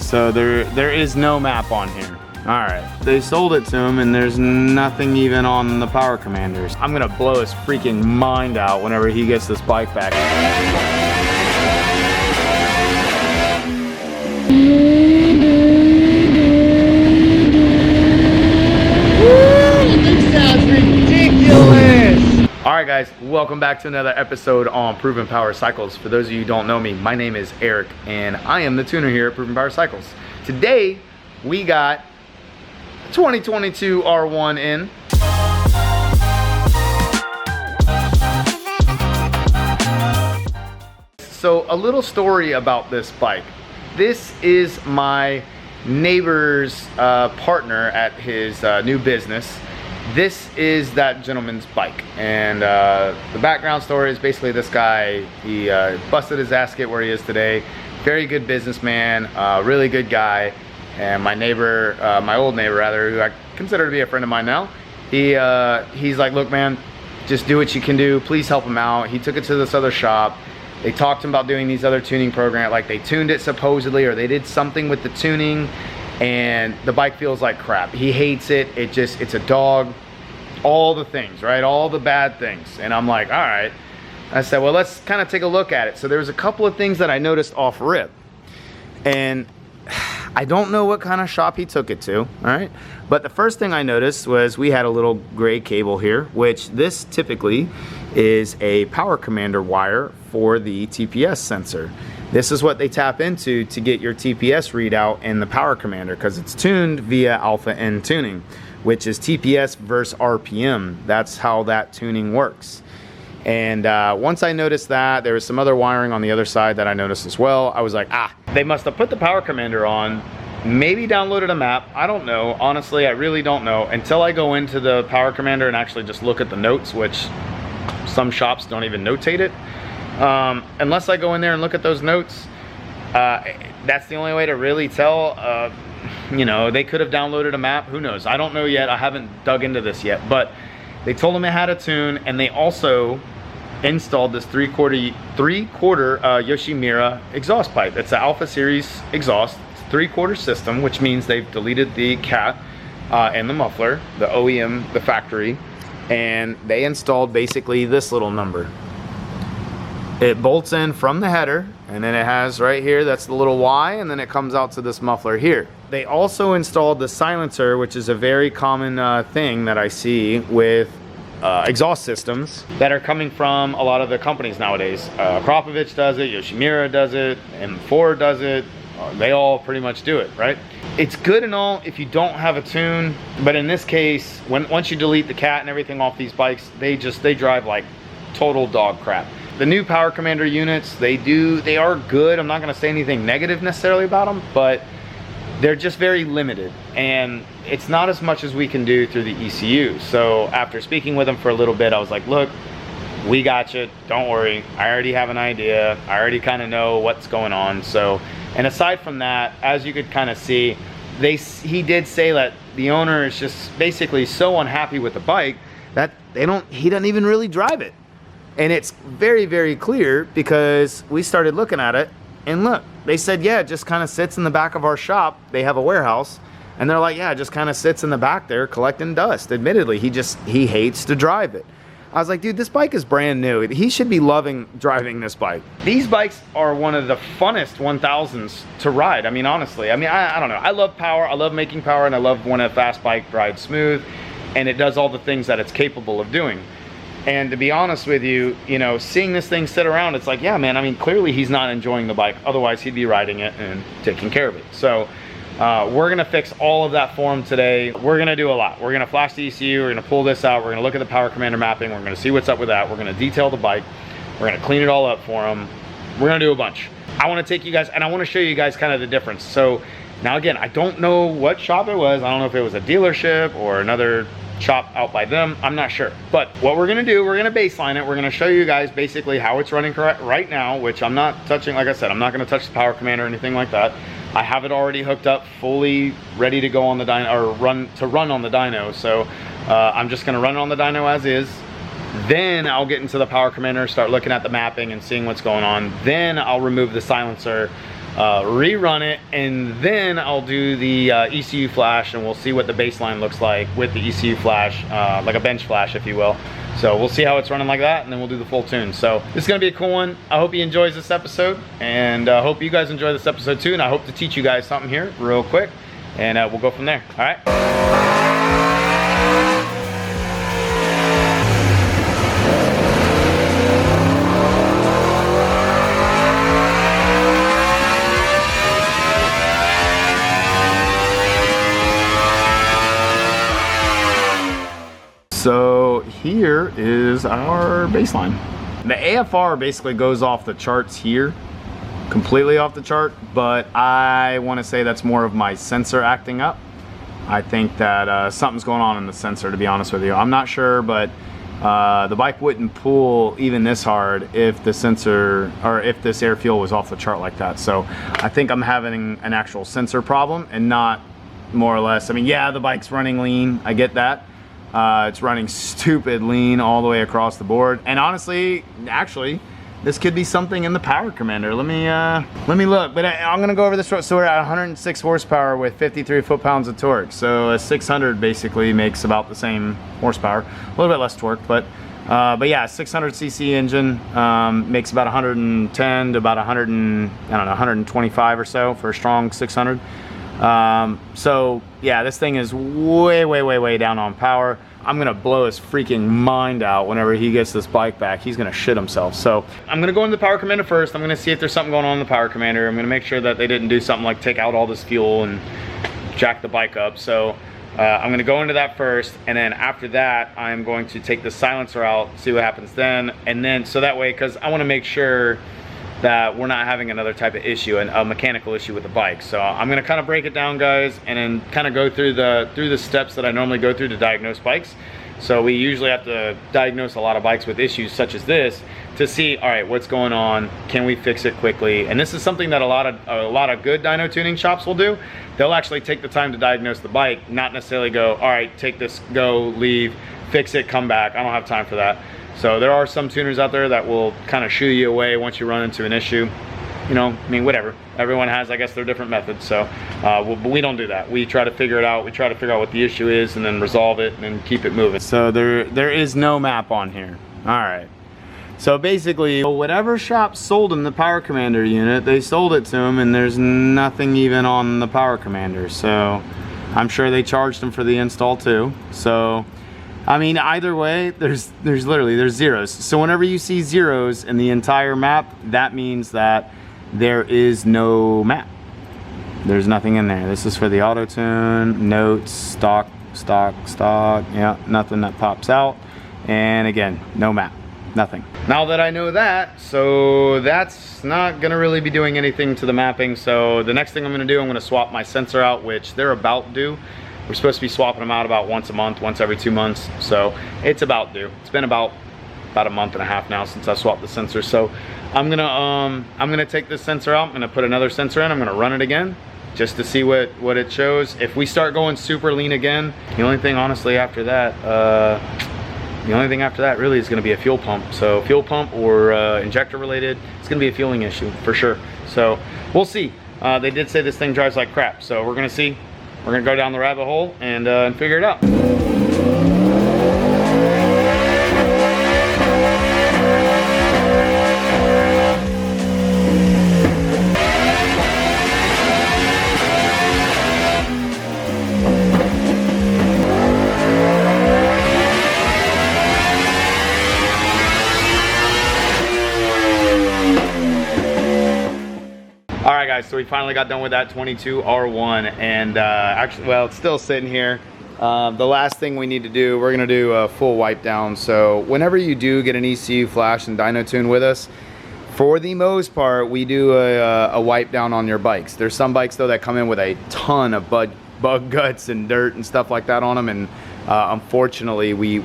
So there is no map on here. All right, they sold it to him and there's nothing even on the Power Commanders. I'm gonna blow his freaking mind out whenever he gets this bike back. This sounds ridiculous! Alright guys, welcome back to another episode on Proven Power Cycles. For those of you who don't know me, my name is Eric and I am the tuner here at Proven Power Cycles. Today, we got 2022 R1 in. So a little story about this bike. This is my neighbor's partner at his new business. This is that gentleman's bike, and the background story is basically this guy, he busted his ass to get where he is today. Very good businessman, really good guy. And my neighbor, my old neighbor rather, who I consider to be a friend of mine now, he's like, look man, just do what you can do, please help him out. He took it to this other shop. They talked to him about doing these other tuning programs, like they tuned it supposedly, or they did something with the tuning, and the bike feels like crap. He hates it, it's a dog, all the things, right? All the bad things. And I'm like, all right. I said, well, let's kind of take a look at it. So there was a couple of things that I noticed off rip. And I don't know what kind of shop he took it to, all right? But the first thing I noticed was we had a little gray cable here, which this typically is a Power Commander wire for the TPS sensor. This is what they tap into to get your TPS readout in the Power Commander, because it's tuned via alpha N tuning, which is TPS versus RPM. That's how that tuning works. And once I noticed that, there was some other wiring on the other side that I noticed as well. I was like, they must have put the Power Commander on, maybe downloaded a map. I don't know. Honestly, I really don't know until I go into the Power Commander and actually just look at the notes, which some shops don't even notate it. Unless I go in there and look at those notes, that's the only way to really tell. You know, they could have downloaded a map. Who knows? I don't know yet. I haven't dug into this yet, but they told him it had a tune, and they also installed this three-quarter Yoshimura exhaust pipe. It's an Alpha Series exhaust. It's a 3/4 system, which means they've deleted the cat and the muffler, the OEM, the factory, and they installed basically this little number. It bolts in from the header, and then it has right here, that's the little Y, and then it comes out to this muffler here. They also installed the silencer, which is a very common thing that I see with exhaust systems that are coming from a lot of the companies nowadays. Kropovich does it, Yoshimura does it, and Ford does it. They all pretty much do it, right? It's good and all if you don't have a tune, but in this case, once you delete the cat and everything off these bikes, they drive like total dog crap. The new Power Commander units, they are good. I'm not gonna say anything negative necessarily about them, but they're just very limited, and it's not as much as we can do through the ECU. So after speaking with them for a little bit, I was like, look, we got you, don't worry. I already have an idea. I already kind of know what's going on. So, and aside from that, as you could kind of see, he did say that the owner is just basically so unhappy with the bike that he doesn't even really drive it. And it's very, very clear because we started looking at it, and look, they said, yeah, it just kind of sits in the back of our shop. They have a warehouse, and they're like, yeah, it just kind of sits in the back there collecting dust. Admittedly, he hates to drive it. I was like, dude, this bike is brand new. He should be loving driving this bike. These bikes are one of the funnest 1000s to ride. I mean, honestly, I don't know. I love power. I love making power, and I love when a fast bike rides smooth, and it does all the things that it's capable of doing. And to be honest with you, you know, seeing this thing sit around, it's like, yeah, man, I mean, clearly he's not enjoying the bike. Otherwise, he'd be riding it and taking care of it. So we're gonna fix all of that for him today. We're gonna do a lot. We're gonna flash the ECU, we're gonna pull this out, we're gonna look at the Power Commander mapping, we're gonna see what's up with that, we're gonna detail the bike, we're gonna clean it all up for him. We're gonna do a bunch. I wanna take you guys, and I wanna show you guys kind of the difference. So now again, I don't know what shop it was. I don't know if it was a dealership or another shop out by them, I'm not sure. But what we're gonna do, we're gonna baseline it. We're gonna show you guys basically how it's running right now, which I'm not touching. Like I said, I'm not gonna touch the Power Commander or anything like that. I have it already hooked up, fully ready to go on the dyno, or run on the dyno. So I'm just gonna run it on the dyno as is. Then I'll get into the Power Commander, start looking at the mapping and seeing what's going on. Then I'll remove the silencer rerun it, and then I'll do the ECU flash, and we'll see what the baseline looks like with the ECU flash, like a bench flash, if you will. So we'll see how it's running like that, and then we'll do the full tune. So this is gonna be a cool one. I hope he enjoys this episode, and I hope you guys enjoy this episode too, and I hope to teach you guys something here real quick, and we'll go from there. All right. So here is our baseline. The AFR basically goes off the charts here, completely off the chart, but I want to say that's more of my sensor acting up. I think that something's going on in the sensor, to be honest with you. I'm not sure, but the bike wouldn't pull even this hard if the sensor, or if this air fuel was off the chart like that. So I think I'm having an actual sensor problem and not more or less. I mean, yeah, the bike's running lean, I get that. It's running stupid lean all the way across the board, and honestly, actually, this could be something in the power commander. Let me look. But I'm gonna go over this. So we're at 106 horsepower with 53 foot-pounds of torque. So a 600 basically makes about the same horsepower, a little bit less torque, but yeah, 600 cc engine makes about 110 to about 100 and, I don't know, 125 or so for a strong 600. So yeah, this thing is way down on power. I'm gonna blow his freaking mind out whenever he gets this bike back. He's gonna shit himself. So I'm gonna go into the power commander first. I'm gonna see if there's something going on in the power commander. I'm gonna make sure that they didn't do something like take out all this fuel and jack the bike up. So I'm gonna go into that first, and then after that I'm going to take the silencer out, see what happens then, and then so that way, because I want to make sure that we're not having another type of issue, a mechanical issue with the bike. So I'm gonna kind of break it down, guys, and then kind of go through the steps that I normally go through to diagnose bikes. So we usually have to diagnose a lot of bikes with issues such as this to see, all right, what's going on? Can we fix it quickly? And this is something that a lot of good dyno tuning shops will do. They'll actually take the time to diagnose the bike, not necessarily go, all right, take this, go, leave, fix it, come back. I don't have time for that. So there are some tuners out there that will kind of shoo you away once you run into an issue. You know, I mean, whatever. Everyone has, I guess, their different methods. So, but we don't do that. We try to figure it out. We try to figure out what the issue is and then resolve it and then keep it moving. So there is no map on here. All right. So basically, whatever shop sold him the power commander unit, they sold it to him, and there's nothing even on the power commander. So I'm sure they charged him for the install too. So I mean, either way, there's zeros. So whenever you see zeros in the entire map, that means that there is no map. There's nothing in there. This is for the auto tune, notes, stock, yeah, nothing that pops out. And again, no map, nothing. Now that I know that, so that's not gonna really be doing anything to the mapping. So the next thing I'm gonna do, I'm gonna swap my sensor out, which they're about due. We're supposed to be swapping them out about once a month, once every 2 months. So it's about due. It's been about a month and a half now since I swapped the sensor. So I'm gonna take this sensor out. I'm gonna put another sensor in. I'm gonna run it again just to see what it shows. If we start going super lean again, the only thing honestly after that, really is gonna be a fuel pump. So fuel pump or injector related, it's gonna be a fueling issue for sure. So we'll see. They did say this thing drives like crap. So we're gonna see. We're gonna go down the rabbit hole and figure it out. Alright guys, so we finally got done with that 22R1, and actually, well, it's still sitting here. The last thing we need to do, we're going to do a full wipe down. So whenever you do get an ECU flash and dyno tune with us, for the most part, we do a wipe down on your bikes. There's some bikes though that come in with a ton of bug guts and dirt and stuff like that on them, and unfortunately we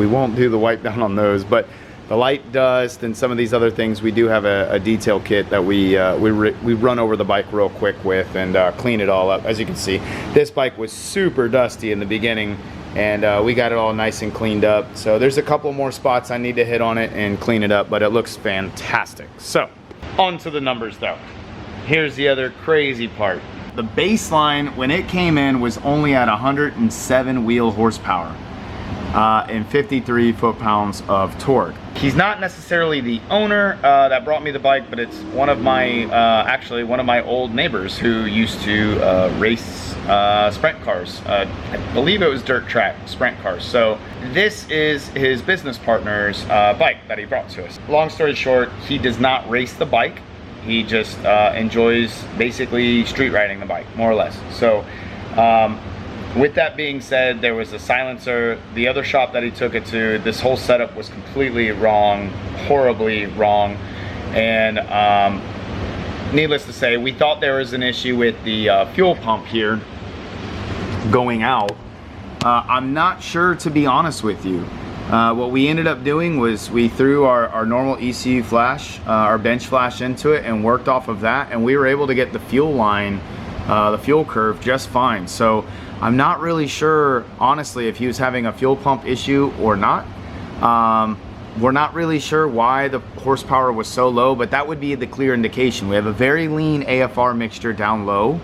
won't do the wipe down on those. But the light dust and some of these other things, we do have a detail kit that we run over the bike real quick with and clean it all up. As you can see, this bike was super dusty in the beginning, and we got it all nice and cleaned up. So there's a couple more spots I need to hit on it and clean it up, but it looks fantastic. So on to the numbers though. here's the other crazy part. The baseline, when it came in, was only at 107 wheel horsepower and 53 foot-pounds of torque. He's not necessarily the owner that brought me the bike, but it's one of my, actually one of my old neighbors who used to race sprint cars. I believe it was dirt track sprint cars. So this is his business partner's bike that he brought to us. Long story short, he does not race the bike. He just enjoys basically street riding the bike, more or less. So with that being said, there was a silencer. The other shop that he took it to, this whole setup was completely wrong, horribly wrong. And needless to say, we thought there was an issue with the fuel pump here going out. I'm not sure, to be honest with you. What we ended up doing was we threw our normal ECU flash, our bench flash into it and worked off of that, and we were able to get the fuel line, the fuel curve just fine. So I'm not really sure, honestly, if he was having a fuel pump issue or not. We're not really sure why the horsepower was so low, but that would be the clear indication. We have a very lean AFR mixture down low.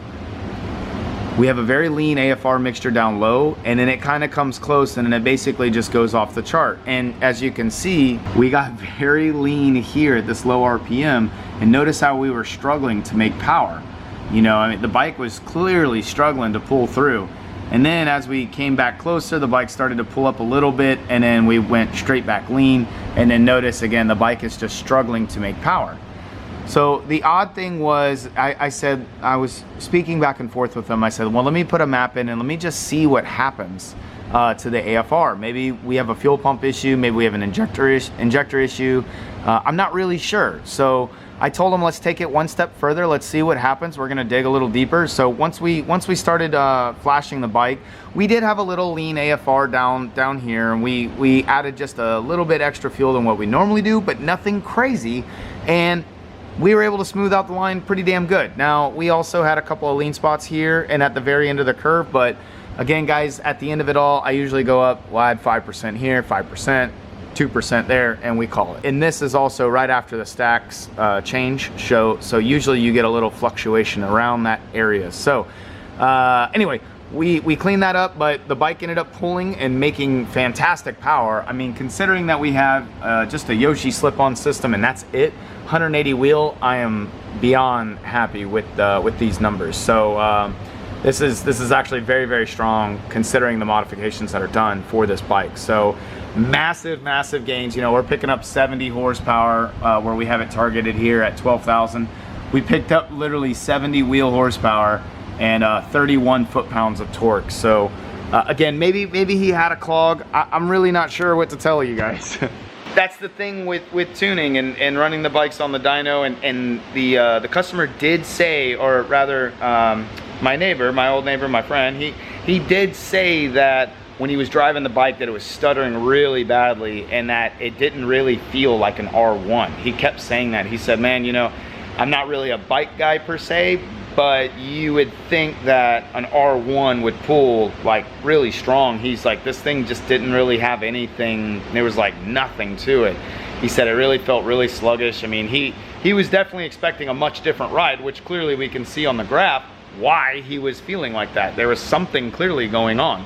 We have a very lean AFR mixture down low, and then it kind of comes close and then it basically just goes off the chart. And as you can see, we got very lean here at this low RPM, and notice how we were struggling to make power. You know, I mean, the bike was clearly struggling to pull through. And then as we came back closer, the bike started to pull up a little bit, and then we went straight back lean. And then notice again, the bike is just struggling to make power. So the odd thing was, I said, I was speaking back and forth with him. I said, well, let me put a map in and let me just see what happens to the AFR. Maybe we have a fuel pump issue. Maybe we have an injector issue. I'm not really sure. So I told him, let's take it one step further. Let's see what happens. We're gonna dig a little deeper. So once we started flashing the bike, we did have a little lean AFR down here, and we added just a little bit extra fuel than what we normally do, but nothing crazy. And we were able to smooth out the line pretty damn good. Now, we also had a couple of lean spots here and at the very end of the curve, but again, guys, at the end of it all, I usually go up, well, I had 5% here, 5%, 2% there, and we call it. And this is also right after the stacks change, so usually you get a little fluctuation around that area. So anyway, we cleaned that up, but the bike ended up pulling and making fantastic power. I mean, considering that we have just a Yoshi slip-on system and that's it, 180 wheel, I am beyond happy with these numbers. So this is actually very, very strong considering the modifications that are done for this bike. So massive gains. You know, we're picking up 70 horsepower where we have it targeted here at 12,000. We picked up literally 70 wheel horsepower and 31 foot-pounds of torque. So again, maybe he had a clog. I'm really not sure what to tell you guys. That's the thing with tuning and running the bikes on the dyno, and the customer did say, or rather my neighbor, my old neighbor, my friend, he did say that when he was driving the bike that it was stuttering really badly and that it didn't really feel like an R1. He kept saying that. He said, man, you know, I'm not really a bike guy per se, but you would think that an R1 would pull like really strong. He's like, this thing just didn't really have anything. There was like nothing to it. He said it really felt really sluggish. I mean, he was definitely expecting a much different ride, which clearly we can see on the graph why he was feeling like that. There was something clearly going on.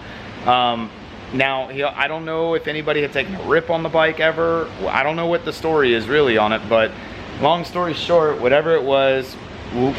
Now, I don't know if anybody had taken a rip on the bike ever. I don't know what the story is really on it, but long story short, whatever it was,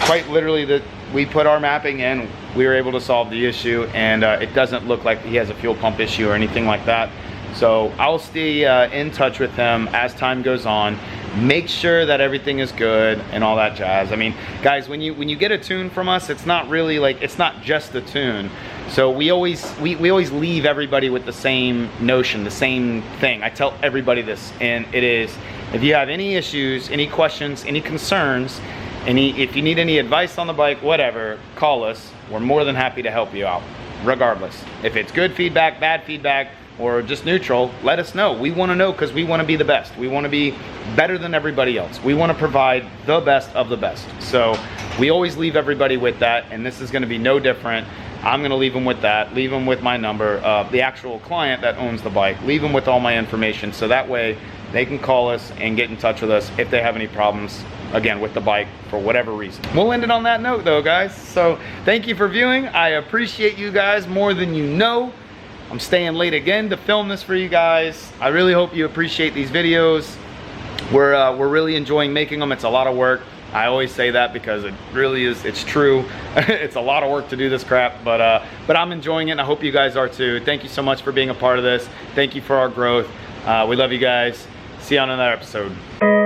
quite literally, we put our mapping in, we were able to solve the issue, and it doesn't look like he has a fuel pump issue or anything like that. So I'll stay in touch with him as time goes on, make sure that everything is good and all that jazz. I mean, guys, when you get a tune from us, it's not really like, it's not just the tune. So we always leave everybody with the same notion, the same thing. I tell everybody this, and it is, if you have any issues, any questions, any concerns, if you need any advice on the bike, whatever, call us. We're more than happy to help you out, regardless. If it's good feedback, bad feedback, or just neutral, let us know. We want to know because we want to be the best. We want to be better than everybody else. We want to provide the best of the best. So we always leave everybody with that, and this is going to be no different. I'm going to leave them with that, leave them with my number, the actual client that owns the bike, leave them with all my information, so that way they can call us and get in touch with us if they have any problems again, with the bike for whatever reason. We'll end it on that note though, guys. So thank you for viewing. I appreciate you guys more than you know. I'm staying late again to film this for you guys. I really hope you appreciate these videos. We're really enjoying making them. It's a lot of work. I always say that because it really is, it's true. It's a lot of work to do this crap, but I'm enjoying it, and I hope you guys are too. Thank you so much for being a part of this. Thank you for our growth. We love you guys. See you on another episode.